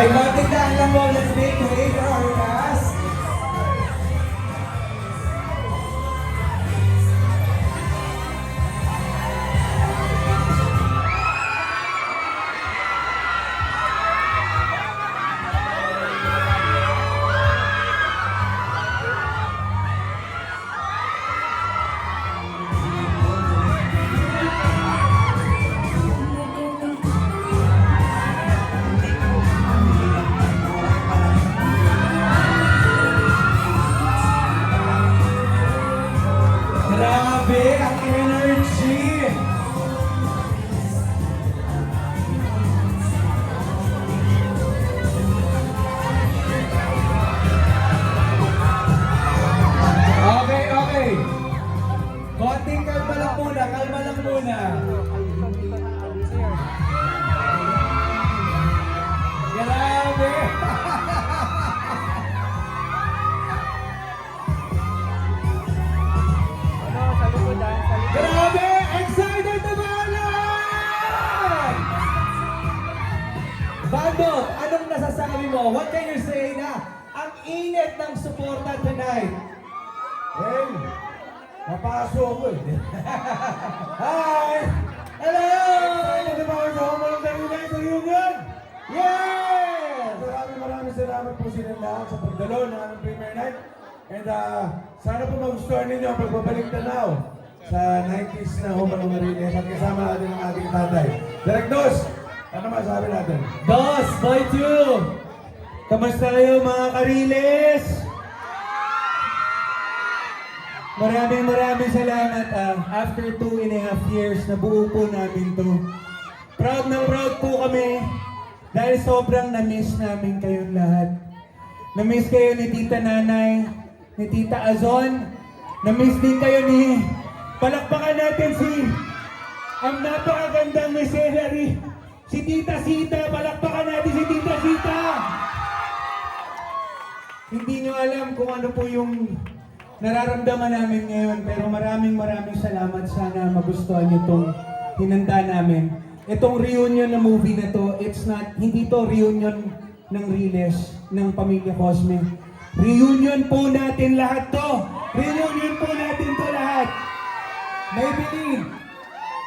Okay, konting daan lang po. Let's make way for our cast. Grabe ang energy! Okay, okay. Konting kalma lang muna, kalma lang muna. Grabe! Grabe! Excited na ba lahat? Bando, anong nasasabi mo? What can you say na ang init ng suporta tonight? Well, napasok ako eh. Hi! Hello! Excited na ba ako sa Home Along the United Reunion? Yes! Maraming salamat po sila lahat sa pagdalo ng aming premiere night. And sana po magustuhan ninyo ang pagbabalik tanaw sa 90s na Home Along the United at kasama natin ang ating tatay. Direk Dos, ano masabi natin? Dos, boy 2! Kamusta kayo mga Kariles? Maraming salamat. After 2.5 years, nabuo po namin to. Proud na proud po kami dahil sobrang na-miss namin kayong lahat. Na-miss kayo ni Tita Nanay, ni Tita Azon. Na-miss din kayo ni... Palakpakan natin ang napakagandang missionary, si Tita Sita. Palakpakan natin si Tita Sita. Hindi nyo alam kung ano po yung nararamdaman namin ngayon, pero maraming salamat. Sana magustuhan nyo itong hinanda namin. Itong reunion na movie na to, hindi to reunion ng Riles, ng Pamilya Cosme. Reunion po natin lahat to. Reunion po natin to lahat. Maybelline,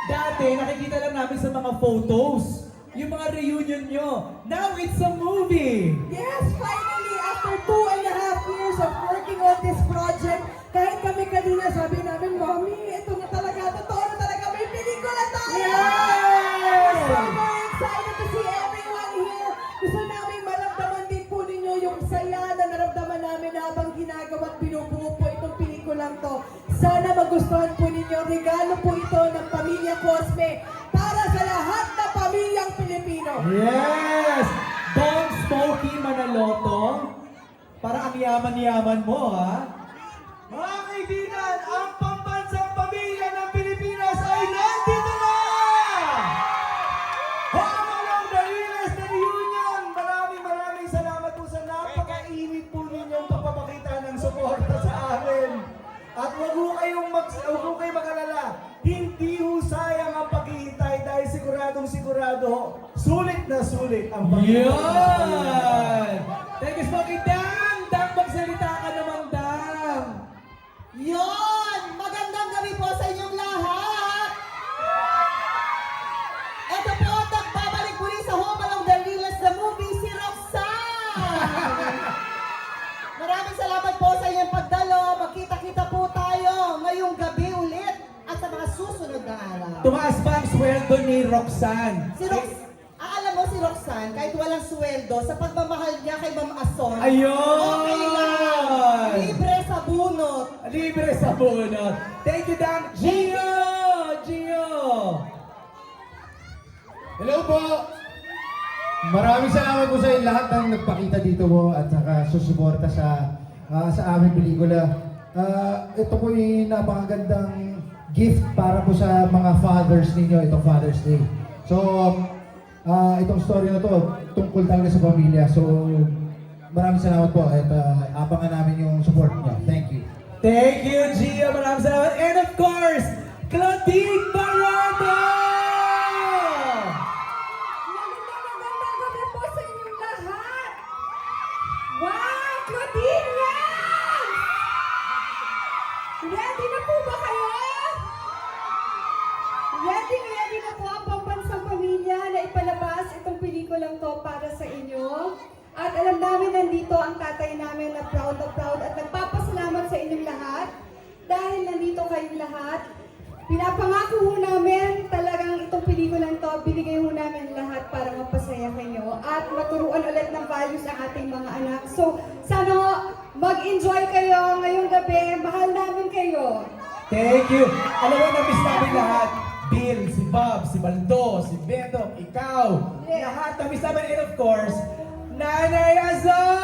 dati nakikita lang namin sa mga photos yung mga reunion nyo. Now it's a movie! Yes, finally, after 2.5 years of working on this project, kahit kami kanina sabi namin, Mommy, ito na talaga, totoo na talaga, may pelikula tayo! Yes! Super excited to see everyone here. Gusto namin maramdaman din po ninyo yung saya na naramdaman namin habang ginagawa at binubuo po itong pelikulang to. Sana magustuhan po ninyo. Regalo po ito ng Pamilya Cosme para sa lahat na pamilyang Pilipino. Yes! Don Smokey Manaloto, para ang yaman-yaman mo, ha? Mga kaibigan, ang pambansang pamilya ng Pilipinas ay nandito na! Home Along the Riles na Reunion! Maraming salamat po sa napakainit po ninyong pagpapakita ng suporta sa amin. At huwag ho kayong mag-alala, hindi ho sayang ang paghihintay dahil sigurado, sulit na sulit ang paghihintay. Yan! Thank you, Smokey. Dang, magsalita ka naman, Dang. Yon! Magandang gabi po sa inyong lahat! Ito po, nagbabalik muli sa Home Along the Riles the movie, si Roxanne! Maraming salamat po sa inyong pagdalo. Magkita-kita po tayo ngayong gabi ulit at sa mga susunod na araw. Tumaas ba ang sweldo ni Roxanne? Alam mo si Roxanne, kahit walang sweldo, sa pagmamahal niya kay Ma'am Ason, Ayun! okay lang. Libre sa bunot. Libre sa bunot. Thank you, Dang. Gio! Hello po! Maraming salamat po sa inyo lahat ng nagpakita dito po at saka susuporta sa aming pelikula. Ito po yung napakagandang gift para po sa mga fathers ninyo, itong Father's Day. So, itong story na to tungkol talaga sa pamilya. So, maraming salamat po at abangan namin yung support niyo. Thank you. Thank you, Gio. Maraming salamat. And of course, Claudine Barreto! Magandang gabi po sa inyong lahat! nandito ang tatay namin na proud at nagpapasalamat sa inyong lahat. Dahil nandito kayong lahat, pinapangako ho namin talagang itong pelikulang to, binigay ho namin lahat para mapasaya kayo at maturuan ulit ng values ang ating mga anak. So, sana ho, mag-enjoy kayo ngayong gabi. Mahal namin kayo. Thank you. Alam mo, na-miss namin lahat. Bill, si Bob, si Baldo, si Beto, ikaw. Yeah. Lahat na-miss namin. And of course, Nanay Azon!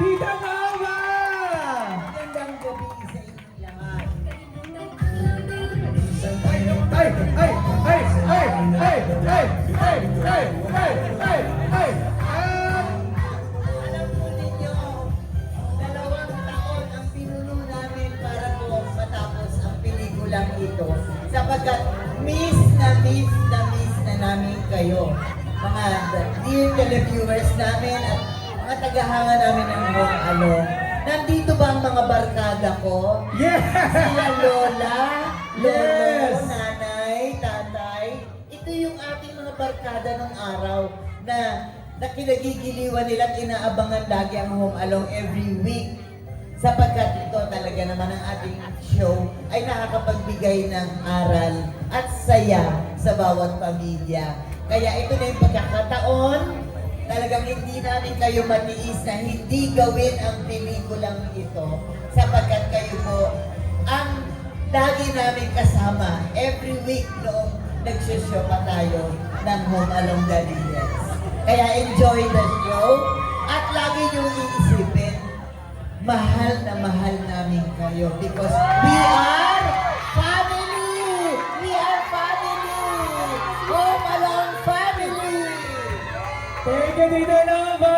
Tita Nova! Magandang gabi sa inyong lahat. Ay! Alam po ninyo, 2 taon ang pinuno namin para po matapos ang pelikulang ito. Sapagkat miss na namin kayo. Mga dear televiewers namin at mga tagahanga namin ng Home Alone. Nandito ba ang mga barkada ko? Yes! Sila Lola, Lolo, Yes! Nanay, Tatay. Ito yung ating mga barkada ng araw na kinagigiliwan nila at inaabangan lagi ang Home Alone every week. Sapagkat ito talaga naman ang ating show ay nakakapagbigay ng aral at saya sa bawat pamilya. Kaya ito na yung pagkakataon, talagang hindi namin kayo matiis na hindi gawin ang pelikulang ito sapagkat kayo po ang lagi namin kasama every week noong nagsoshow pa tayo ng Home Alone Galillas. Kaya enjoy the show at lagi niyong iisipin, mahal na mahal namin kayo because we are family! We are family! Home Alone family! Thank you, Tita Nova!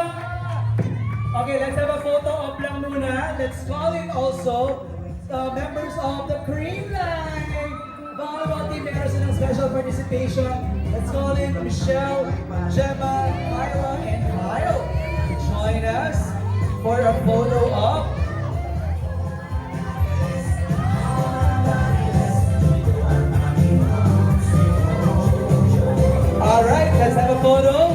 Okay, let's have a photo of lang muna. Let's call in also members of the Cream Line. Bawal team members ng special participation. Let's call in Michelle, Gemma, Myra, and Kyle to join us for a photo op. Alright, let's have a photo.